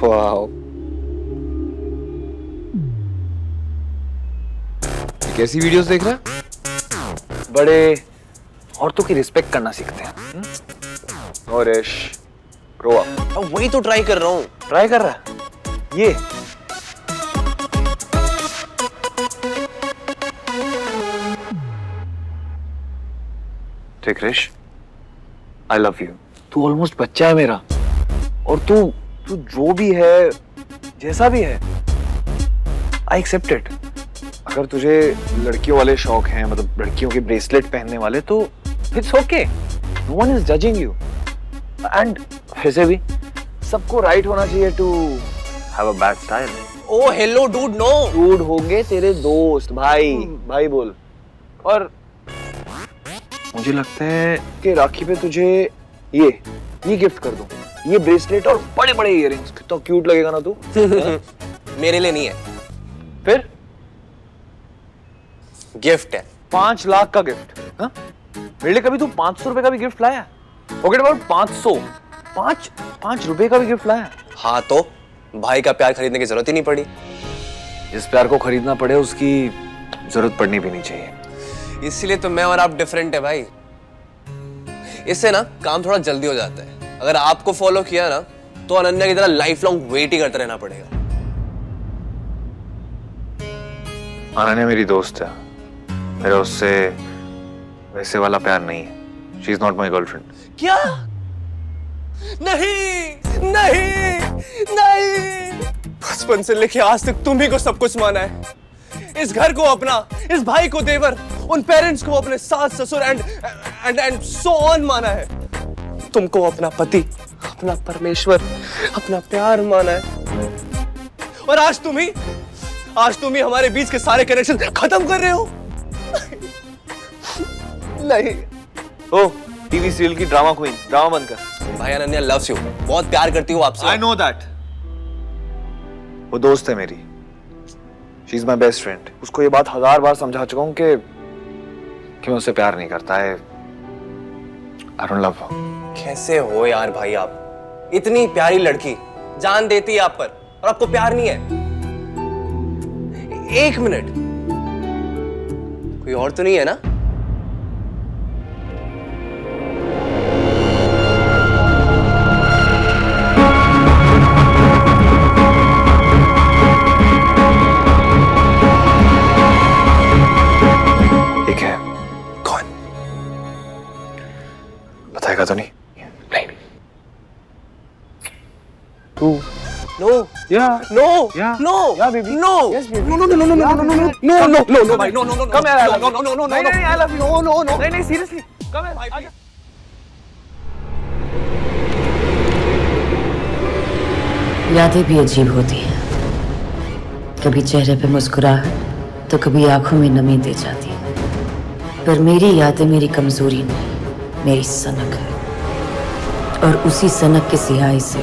Wow, कैसी videos देख रहा है? बड़े औरतों की रिस्पेक्ट करना सीखते हैं। और यश, ग्रो अप। अब वही तो ट्राई कर रहा हूँ। ट्राई कर रहा है ये। ठीक रिश, आई लव यू। तू ऑलमोस्ट बच्चा है मेरा, और तू जो भी है, जैसा भी है, आई एक्सेप्ट इट। अगर तुझे लड़कियों वाले शौक हैं, मतलब लड़कियों के ब्रेसलेट पहनने वाले, तो it's okay, no one is judging you. And वैसे भी सबको राइट होना चाहिए to have a bad style. Oh hello dude, no dude होंगे तेरे दोस्त, भाई भाई बोल। और मुझे लगता है कि राखी पे तुझे ये गिफ्ट कर दूं, ये ब्रेसलेट और बड़े बड़े इयररिंग्स। कितना क्यूट लगेगा ना तू। मेरे लिए नहीं है, फिर गिफ्ट है। 5 लाख का गिफ्ट? हाँ, मेरे लिए कभी तू 500 रुपए का भी गिफ्ट लाया? ओके अबाउट 500, 5 रुपए का भी गिफ्ट लाया? हाँ तो भाई का प्यार खरीदने की जरूरत ही नहीं पड़ी। जिस प्यार को खरीदना पड़े उसकी जरूरत पड़नी भी नहीं चाहिए। इसीलिए तो मैं और आप डिफरेंट है भाई। इससे ना काम थोड़ा जल्दी हो जाता है। अगर आपको फॉलो किया ना, तो अनन्या की तरह लाइफ लॉन्ग वेट ही करते रहना पड़ेगा। अनन्या मेरी दोस्त है, मेरा उससे वैसे वाला प्यार नहीं है। She is not my girlfriend. क्या? नहीं नहीं नहीं, बचपन से लेके आज तक तुम ही को सब कुछ माना है। इस घर को अपना, इस भाई को देवर, उन पेरेंट्स को अपने सास ससुर एंड सो ऑन माना है। तुमको अपना पति, अपना परमेश्वर, अपना प्यार माना है। और आज तुम ही हमारे बीच के सारे कनेक्शन खत्म कर रहे हो। नहीं। ओ टीवी सीरियल की ड्रामा क्वीन, ड्रामा बंद कर। भाई अनन्या लव्स यू, बहुत प्यार करती हूँ आपसे। I know that. वो दोस्त है मेरी, she is my best friend. उसको ये बात 1000 बार समझा चुका हूँ कि मैं उससे प्यार नहीं करता है। आई डोंट लव हर। कैसे हो यार भाई आप? इतनी प्यारी लड़की जान देती है आप पर, और आपको प्यार नहीं है। एक मिनट, कोई और तो नहीं है ना? ठीक है। कौन? बताएगा तो नहीं? नहीं। तू? No Yeah. No Yeah. No Yeah, baby. No Yes, baby. No no no no no no no no no no no भाई, no no no Come here, I love no you. No no no नहीं, नहीं, I love you. No no no. नहीं, seriously. Come here. आजा. यादें भी अजीब होती हैं, कभी चेहरे पे मुस्कुराहट तो कभी आंखों में नमी दे जाती है। पर मेरी यादें मेरी कमजोरी नहीं, मेरी सनक है। और उसी सनक के सिहाई से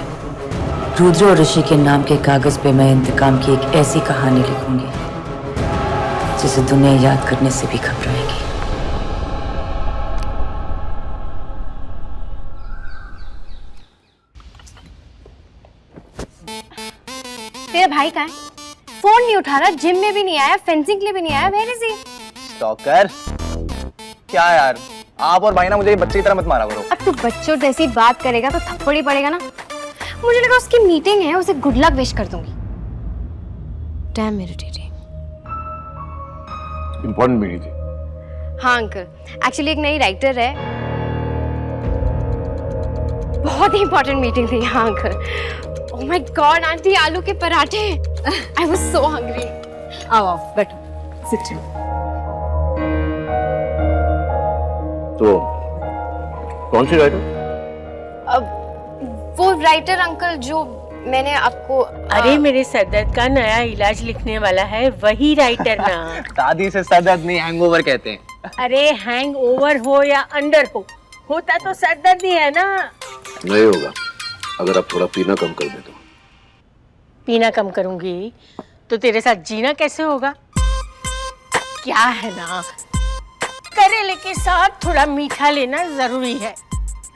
रुद्र और ऋषि के नाम के कागज पे मैं इंतकाम की एक ऐसी कहानी लिखूंगी जिसे दुनिया याद करने से भी घबराएगी। तेरा भाई कहाँ है? फोन नहीं उठा रहा, जिम में भी नहीं आया, फेंसिंग के लिए भी नहीं आया। Where is he? स्टॉकर? क्या यार, आप और भाई ना मुझे बच्चे की तरह मत मारा करो। अब तू बच्चों जैसी बात करेगा तो थप्पड़ ही पड़ेगा ना। मुझे लगा उसकी मीटिंग है, उसे गुड लक विश कर दूंगी। Dam irritating. इंपॉर्टेंट मीटिंग थी। हाँ अंकल, एक्चुअली एक नई राइटर है, बहुत ही इंपॉर्टेंट मीटिंग थी। हाँ uncle. Oh my God aunty, आलू के पराठे। I was so hungry. आओ बैठो, सिट। तो कौन सी राइटर? अब वो राइटर अंकल जो मैंने आपको अरे मेरे सर दर्द का नया इलाज लिखने वाला है, वही राइटर ना। दादी से सर दर्द नहीं, हैंगओवर कहते हैं। अरे हैंग ओवर हो या अंडर हो, होता तो सर दर्द ही है ना। नहीं होगा अगर आप थोड़ा पीना कम कर दे तो। पीना कम करूंगी तो तेरे साथ जीना कैसे होगा? क्या है ना, करेले के साथ थोड़ा मीठा लेना जरूरी है।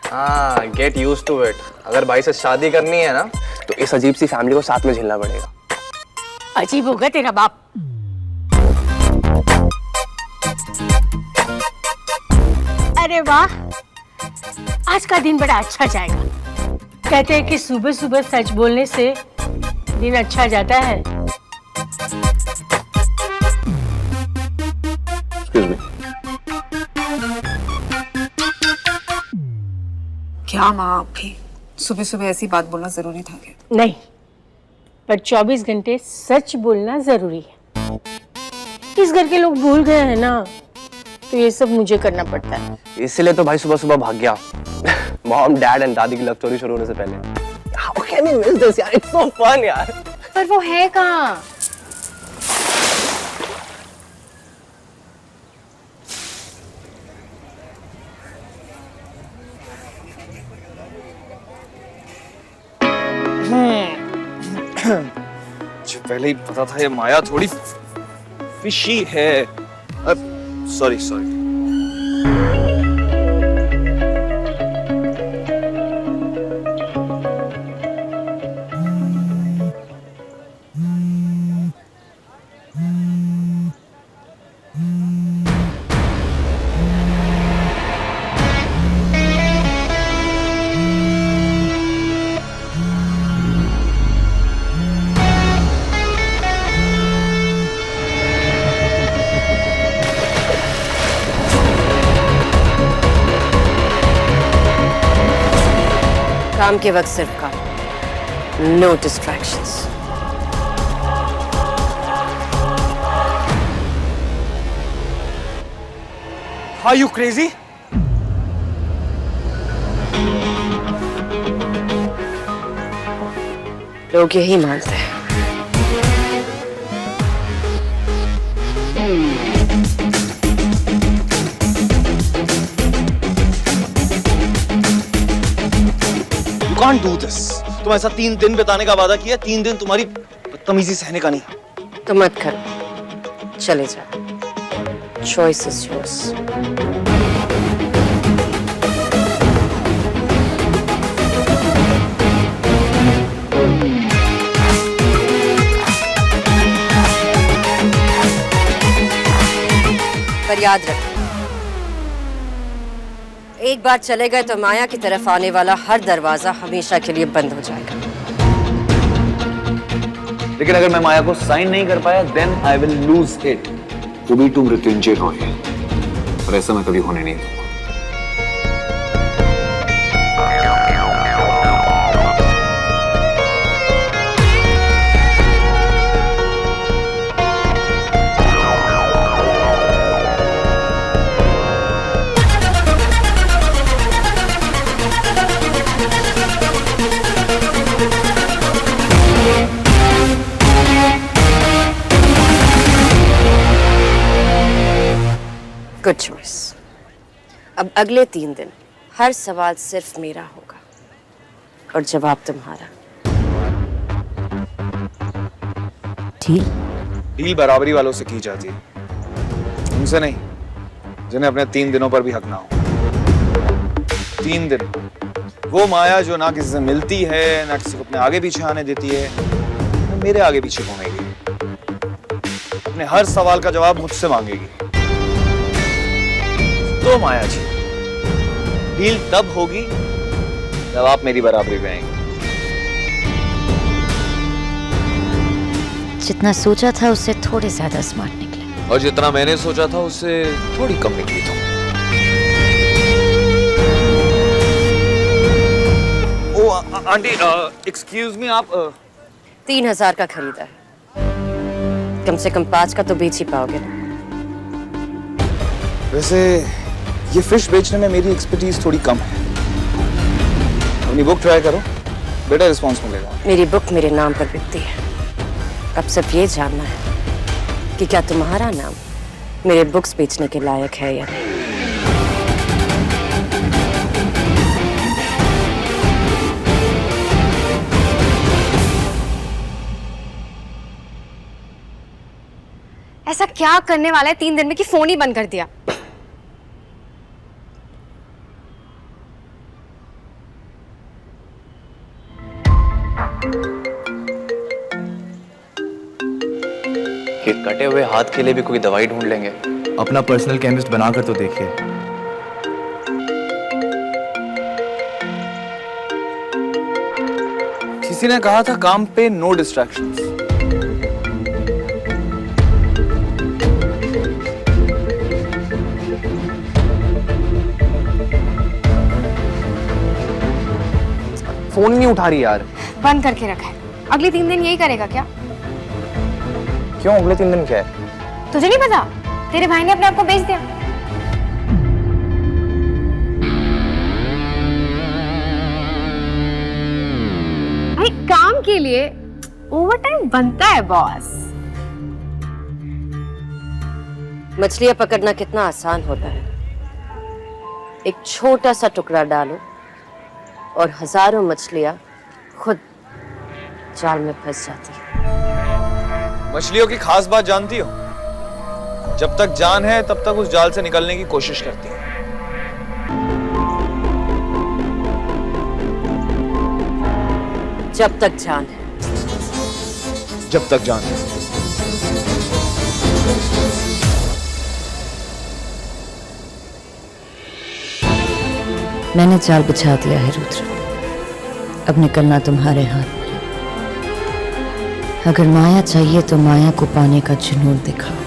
हाँ, गेट यूज टू इट। अगर भाई से शादी करनी है ना तो इस अजीब सी फैमिली को साथ में झेलना पड़ेगा। अजीब होगा तेरा बाप। अरे वाह, आज का दिन बड़ा अच्छा जाएगा। कहते हैं कि सुबह सुबह सच बोलने से दिन अच्छा जाता है। Excuse me. क्या माँ, आप भी सुबह सुबह ऐसी बात बोलना जरूरी था क्या? नहीं, पर 24 घंटे सच बोलना जरूरी है। इस घर के लोग भूल गए हैं ना, तो ये सब मुझे करना पड़ता है। इसलिए तो भाई सुबह सुबह भाग गया। मॉम, डैड एंड दादी की लव स्टोरी शुरू होने से पहले। How can we miss this यार? It's so fun यार। पर वो है कहाँ? मुझे पहले ही पता था ये माया थोड़ी फिशी है। Sorry sorry. काम के वक्त सिर्फ काम, no distractions. Are you crazy? लोग यही मानते हैं। You can't do this. तुम ऐसा 3 दिन बिताने का वादा किया, 3 दिन तुम्हारी बदतमीजी सहने का नहीं। तो मत करो, चले जाओ। Choice is yours. पर याद रखो, एक बार चले गए तो माया की तरफ आने वाला हर दरवाजा हमेशा के लिए बंद हो जाएगा। लेकिन अगर मैं माया को साइन नहीं कर पाया, then I will lose it. तो भी तुम मृत्युंजय रॉय है, पर ऐसा मैं कभी होने नहीं दूंगा। Good choice. अब अगले 3 दिन हर सवाल सिर्फ मेरा होगा और जवाब तुम्हारा। ठीक? डील बराबरी वालों से की जाती है, उनसे नहीं जिन्हें अपने 3 दिनों पर भी हक ना हो। 3 दिन, वो माया जो ना किसी से मिलती है, ना किसी को अपने आगे पीछे आने देती है, ना मेरे आगे पीछे घूमेगी, अपने हर सवाल का जवाब मुझसे मांगेगी। तो माया जी, डील तब होगी जब आप मेरी बराबरी पे आएंगे। जितना सोचा था उससे थोड़े ज्यादा स्मार्ट निकले। और जितना मैंने सोचा था उससे थोड़ी कम निकली तुम। ओ आंटी, एक्सक्यूज मी, आप 3000 का खरीदा है, कम से कम 5 का तो बेच ही पाओगे ना। वैसे ये फिश बेचने में मेरी एक्सपर्टीज थोड़ी कम है। अपनी बुक ट्राई करो, बेटर रिस्पॉन्स मिलेगा। मेरी बुक मेरे नाम पर बिकती है। अब सिर्फ ये जानना है कि क्या तुम्हारा नाम मेरे बुक्स बेचने के लायक है या नहीं। ऐसा क्या करने वाला है 3 दिन में कि फोन ही बंद कर दिया? कि कटे हुए हाथ के लिए भी कोई दवाई ढूंढ लेंगे। अपना पर्सनल केमिस्ट बनाकर तो देखिए। किसी ने कहा था काम पे नो डिस्ट्रैक्शंस। फोन नहीं उठा रही यार। बंद करके रखा है। अगले 3 दिन यही करेगा क्या? क्यों अगले 3 दिन क्या है? तुझे नहीं पता? तेरे भाई ने अपने आप को बेच दिया। भाई काम के लिए ओवर टाइम बनता है बॉस। मछलियां पकड़ना कितना आसान होता है। एक छोटा सा टुकड़ा डालो और हजारों मछलियां खुद जाल में फंस जाती है। मछलियों की खास बात जानती हो? जब तक जान है तब तक उस जाल से निकलने की कोशिश करती है। जब तक जान है। जब तक जान है। मैंने जाल बिछा दिया है रुद्र, अब निकलना तुम्हारे हाथ में। अगर माया चाहिए तो माया को पाने का जुनून दिखाओ।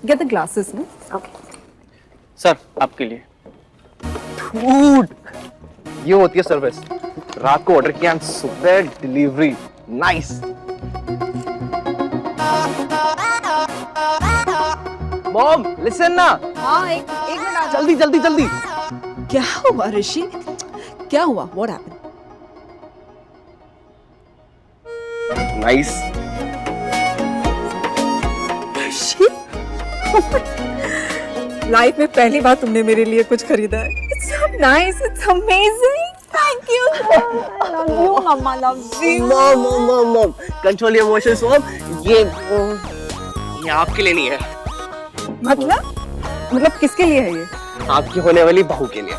Get the glasses, no? Sir आपके लिए फूड, ये होती है सर्विस। रात को ऑर्डर किया, सुबह डिलीवरी। नाइस। मॉम लिसन ना। हाँ, एक मिनट। जल्दी जल्दी जल्दी। क्या हुआ ऋषि? क्या हुआ? What happened? नाइस। लाइफ में पहली बार तुमने मेरे लिए कुछ खरीदा है। It's so nice, it's amazing. Thank you. I love you, Mama loves you. Mom control your emotions mom. ये आपके लिए नहीं है। मतलब किसके लिए है ये? आपकी होने वाली बहू के लिए।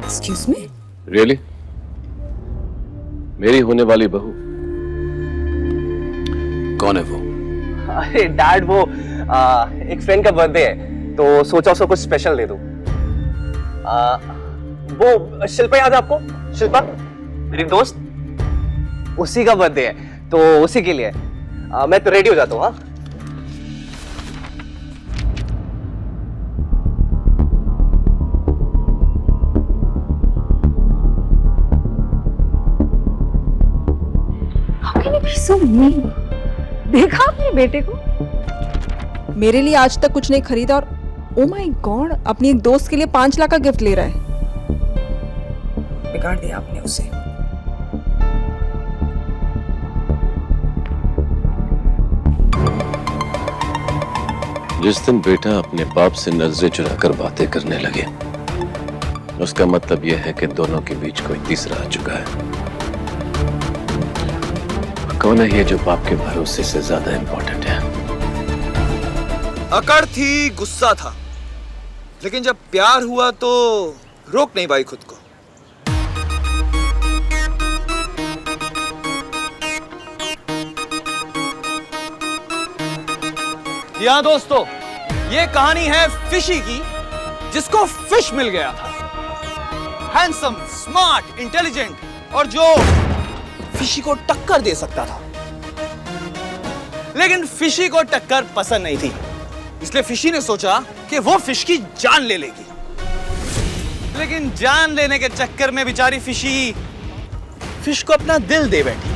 Excuse me? रियली? मेरी होने वाली बहू कौन है वो? अरे डैड, वो एक फ्रेंड का बर्थडे है तो सोचा उसको कुछ स्पेशल दे दूं। वो शिल्पा याद है आपको? शिल्पा मेरी दोस्त, उसी का बर्थडे है तो उसी के लिए। मैं तो रेडी हो जाता हूँ। हाँ How can you be so mean? देखा अपने बेटे को? मेरे लिए आज तक कुछ नहीं खरीदा और ओ माय गॉड, अपनी एक दोस्त के लिए 5 लाख का गिफ्ट ले रहा है। बिगाड़ दिया आपने उसे। जिस दिन बेटा अपने बाप से नजरें चुराकर बातें करने लगे, उसका मतलब यह है कि दोनों के बीच कोई तीसरा आ चुका है। कौन है ये जो बाप के भरोसे से ज्यादा इंपॉर्टेंट है? अकड़ थी, गुस्सा था, लेकिन जब प्यार हुआ तो रोक नहीं पाई खुद को। यहाँ दोस्तों, ये कहानी है फिशी की, जिसको फिश मिल गया था। हैंडसम, स्मार्ट, इंटेलिजेंट और जो फिशी को टक्कर दे सकता था। लेकिन फिशी को टक्कर पसंद नहीं थी, इसलिए फिशी ने सोचा कि वो फिश की जान ले लेगी। लेकिन जान लेने के चक्कर में बेचारी फिशी फिश को अपना दिल दे बैठी।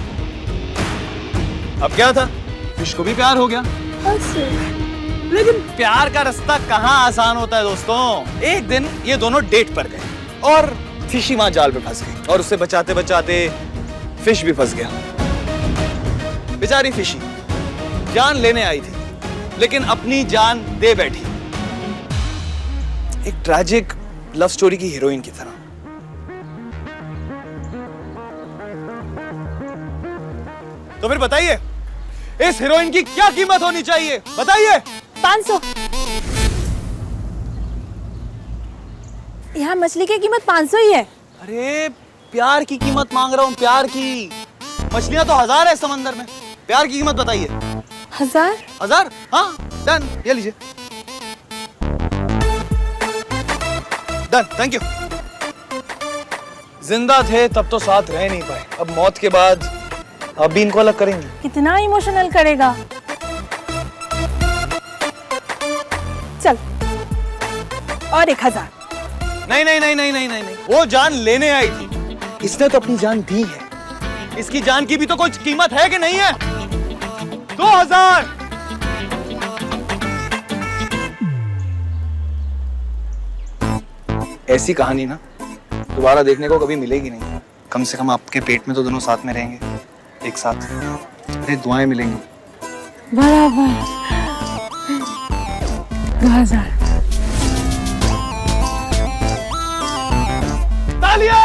अब क्या था, फिश को भी प्यार हो गया। लेकिन प्यार का रास्ता कहाँ आसान होता है दोस्तों। एक दिन ये दोनों डेट पर गए और फिशी वहां जाल पे फंस गई और उसे बचाते बचाते फिश भी फंस गया। बेचारी फिशी जान लेने आई थी, लेकिन अपनी जान दे बैठी, एक ट्रैजिक लव स्टोरी की हीरोइन की तरह। तो फिर बताइए, इस हीरोइन की क्या कीमत होनी चाहिए? बताइए। 500। यहाँ मछली की कीमत 500 ही है। अरे प्यार की कीमत मांग रहा हूँ, प्यार की। मछलियाँ तो 1000 है समंदर में, प्यार की कीमत बताइए। 1000? 1000? हाँ डन, ये लीजिए। Done, thank you. जिंदा थे तब तो साथ रह नहीं पाए, अब मौत के बाद अब भी इनको अलग करेंगे। कितना इमोशनल करेगा। चल और 1000। नहीं नहीं नहीं नहीं नहीं नहीं नहीं, वो जान लेने आई थी, इसने तो अपनी जान दी है। इसकी जान की भी तो कोई कीमत है कि नहीं है? 2000। ऐसी कहानी ना दोबारा देखने को कभी मिलेगी नहीं। कम से कम आपके पेट में तो दोनों साथ में रहेंगे, एक साथ। अरे दुआएं मिलेंगी। बराबर। 2000। तालियां!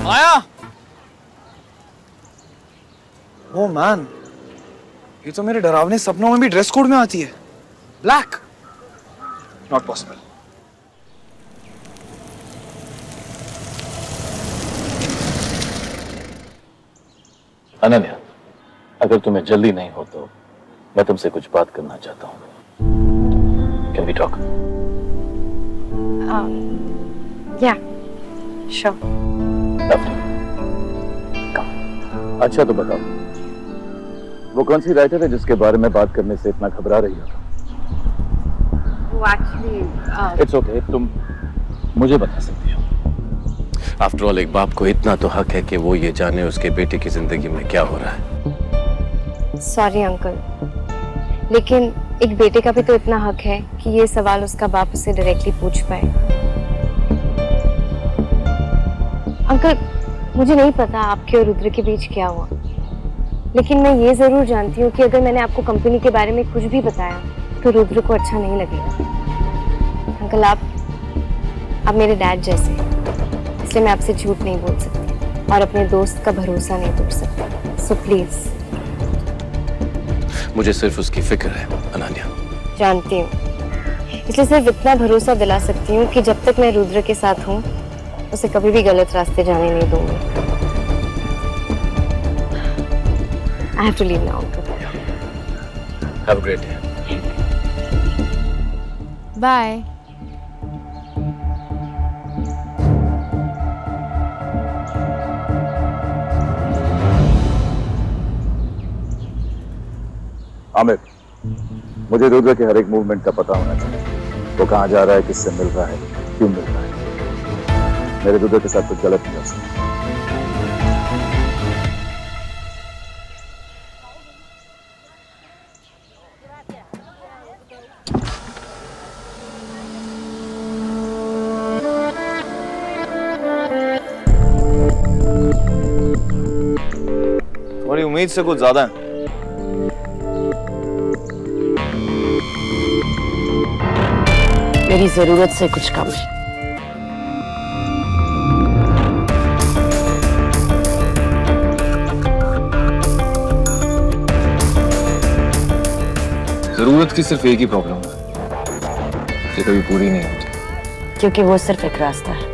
माया! ओ मैन, ये तो मेरे डरावने सपनों में भी ड्रेस कोड में आती है। ब्लैक। Not possible. अनन्या, अगर तुम्हें जल्दी नहीं हो तो मैं तुमसे कुछ बात करना चाहता हूँ। Can we talk? Yeah sure. अच्छा तो बताओ, वो कौन सी राइटर है जिसके बारे में बात करने से इतना घबरा रही हो? वो एक्चुअली इट्स ओके, तुम मुझे बता सकती हो। आफ्टर ऑल एक बाप को इतना तो हक है कि वो ये जाने उसके बेटे की जिंदगी में क्या हो रहा है। सॉरी अंकल, लेकिन एक बेटे का भी तो इतना हक है कि ये सवाल उसका बाप उसे डायरेक्टली पूछ पाए। अंकल, मुझे नहीं पता आपके और रुद्र के बीच क्या हुआ, लेकिन मैं ये जरूर जानती हूँ कि अगर मैंने आपको कंपनी के बारे में कुछ भी बताया तो रुद्र को अच्छा नहीं लगेगा। अंकल, आप मेरे डैड जैसे हैं, इसलिए मैं आपसे झूठ नहीं बोल सकती और अपने दोस्त का भरोसा नहीं तोड़ सकती। So please. मुझे सिर्फ उसकी फिक्र है अनन्या। जानती हूँ, इसलिए सिर्फ इतना भरोसा दिला सकती हूँ कि जब तक मैं रुद्र के साथ हूँ उसे कभी भी गलत रास्ते जाने नहीं दूंगी। I have to leave now. Have a great day. Bye. Aamir, मुझे रुद्र के हर एक मूवमेंट का पता होना चाहिए। वो कहाँ जा रहा है, किससे मिल रहा है, क्यों मिल रहा है। मेरे रुद्र के साथ कुछ गलत नहीं हो सकता। तुम्हारी उम्मीद से कुछ ज्यादा है। मेरी जरूरत से कुछ कम है। जरूरत की सिर्फ एक ही प्रॉब्लम है, ये कभी पूरी नहीं होती। क्योंकि वो सिर्फ एक रास्ता है,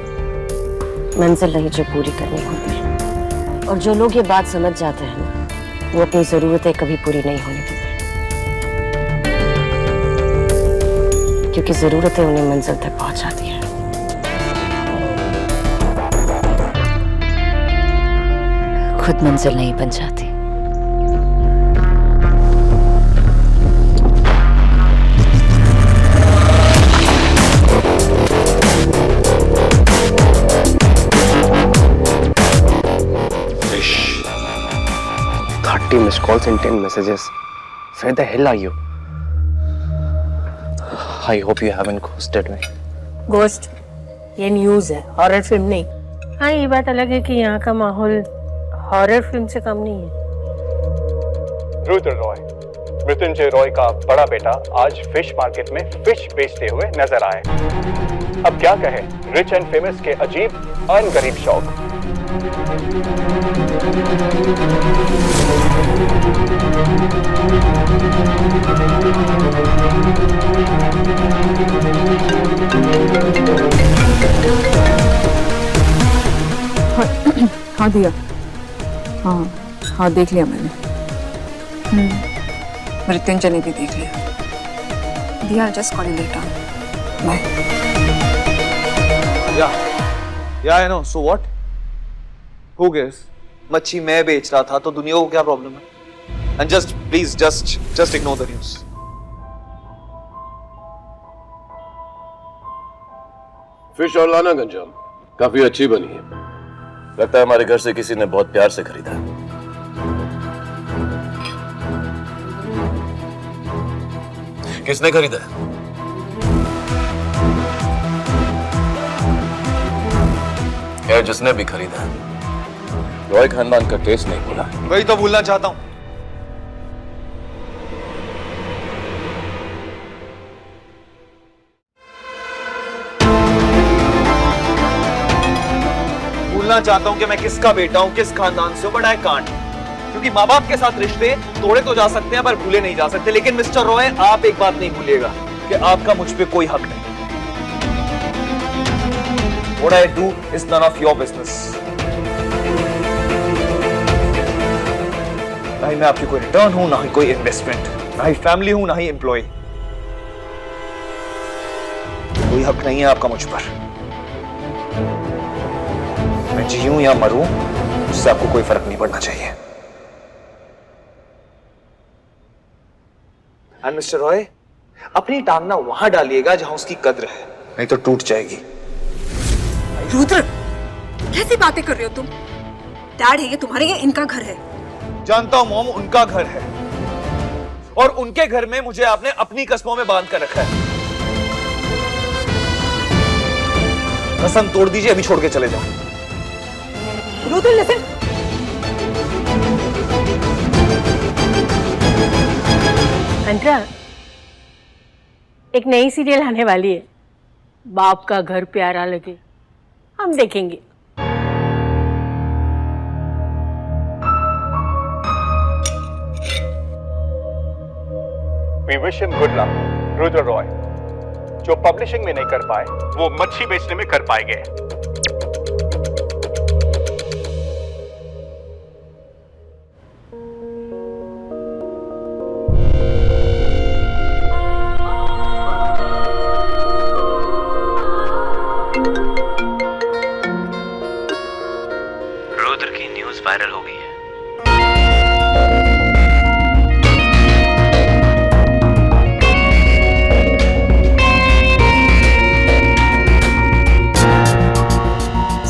मंजिल नहीं जो पूरी करनी होती है। और जो लोग ये बात समझ जाते हैं ना, वो अपनी जरूरतें कभी पूरी नहीं होने देते, क्योंकि जरूरतें उन्हें मंजिल तक पहुंचाती हैं। खुद मंजिल नहीं बन जाती। Missed calls and 10 messages. Where the hell are you? I hope you haven't ghosted me. Ghost ये न्यूज़ है, हॉरर फिल्म नहीं। हाँ, ये बात अलग है कि यहाँ का माहौल हॉरर फिल्म से कम नहीं है। रुद्र रॉय, मृत्युंजय रॉय का बड़ा बेटा आज फिश मार्केट में फिश बेचते हुए नजर आए। अब क्या कहे रिच एंड फेमस के अजीब अनगरीब शौक। हाँ दिया, हाँ हाँ देख लिया मैंने। मृत्युंजय ने भी देख लिया। दिया, just call you later. Bye. या I know, so what? Who cares? मच्छी मैं बेच रहा था तो दुनिया को क्या प्रॉब्लम है? And just please just ignore the news. Fish और लाना गंजाम काफी अच्छी बनी है। लगता है हमारे घर से किसी ने बहुत प्यार से खरीदा है। किसने खरीदा है? खैर, जिसने भी खरीदा है, रॉय खानदान का टेस्ट नहीं भूला। वही तो भूलना चाहता हूं। भूलना चाहता हूं कि मैं किसका बेटा हूं, किस खानदान से हूं, बट आई कांट। क्योंकि माँ बाप के साथ रिश्ते तोड़े तो जा सकते हैं पर भूले नहीं जा सकते। लेकिन मिस्टर रॉय, आप एक बात नहीं भूलिएगा कि आपका मुझ पे कोई हक नहीं। What I do is none of your business. ना ही मैं आपकी कोई रिटर्न हूं, ना ही कोई इन्वेस्टमेंट, ना ही फैमिली हूं, ना ही एम्प्लॉय। कोई हक नहीं है आपका मुझ पर। मैं जीऊं या मरूं, उससे आपको कोई फर्क नहीं पड़ना चाहिए। एंड मिस्टर रॉय, अपनी टांग ना वहां डालिएगा जहां उसकी कद्र है, नहीं तो टूट जाएगी। रुद्र, कैसी बातें कर रहे हो तुम? डैड है ये तुम्हारे, या इनका घर है? जानता हूं मॉम, उनका घर है और उनके घर में मुझे आपने अपनी कस्मों में बांध कर रखा है। कसम तोड़ दीजिए, अभी छोड़ के चले जाओ। रुद्र लिसन। अंतरा, एक नई सीरियल आने वाली है, बाप का घर प्यारा लगे, हम देखेंगे। We wish him good luck, Rudra Roy. जो पब्लिशिंग में नहीं कर पाए, वो मच्छी बेचने में कर पाएंगे। रुद्र की न्यूज़ वायरल हो गई है।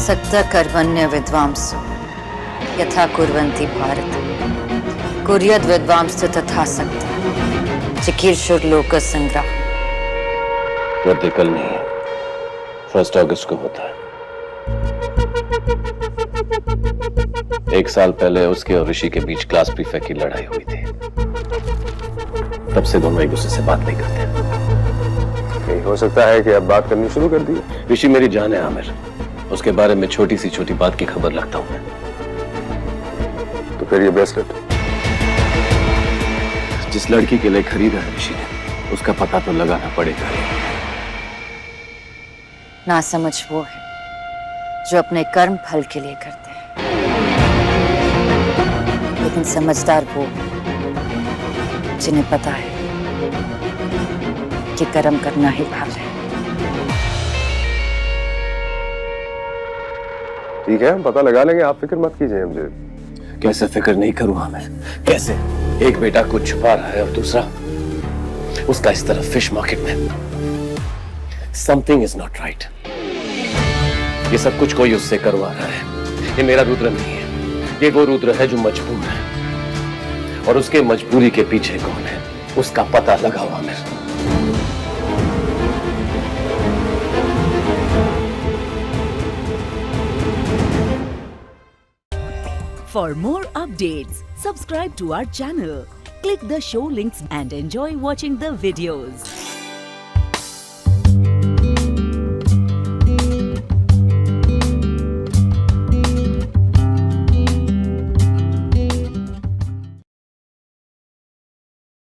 सक्ता कर्मण्य विद्वांसो यथा कुर्वन्ति भारत, कुर्याद् विद्वांसो तथा सक्ता चिकीर्षुर लोक संग्रह। बर्थडे कल नहीं है, 1 अगस्त को होता है। 1 साल पहले उसके और ऋषि के बीच क्लास प्रीफेक्ट की लड़ाई हुई थी। तब से दोनों एक दूसरे से बात नहीं करते। हो सकता है कि अब बात करनी शुरू कर दी। ऋषि मेरी जान है आमिर, उसके बारे में छोटी सी छोटी बात की खबर रखता हूं मैं। तो फिर ये ब्रेसलेट जिस लड़की के लिए खरीदा है ऋषि ने, उसका पता तो लगाना पड़ेगा। ना समझ वो है जो अपने कर्म फल के लिए करते हैं, लेकिन समझदार वो जिन्हें पता है कि कर्म करना ही फल है। ठीक है, पता लगा लेंगे, आप फिक्र मत कीजिए। मुझे कैसे फिक्र नहीं करूं मैं? कैसे? एक बेटा कुछ छुपा रहा है और दूसरा उसका इस तरह फिश मार्केट में। Something is not right. ये सब कुछ कोई उससे करवा रहा है। ये मेरा रुद्र नहीं है, ये वो रुद्र है जो मजबूर है, और उसके मजबूरी के पीछे कौन है उसका पता लगाओ Aamir. For more updates, subscribe to our channel, click the show links and enjoy watching the videos.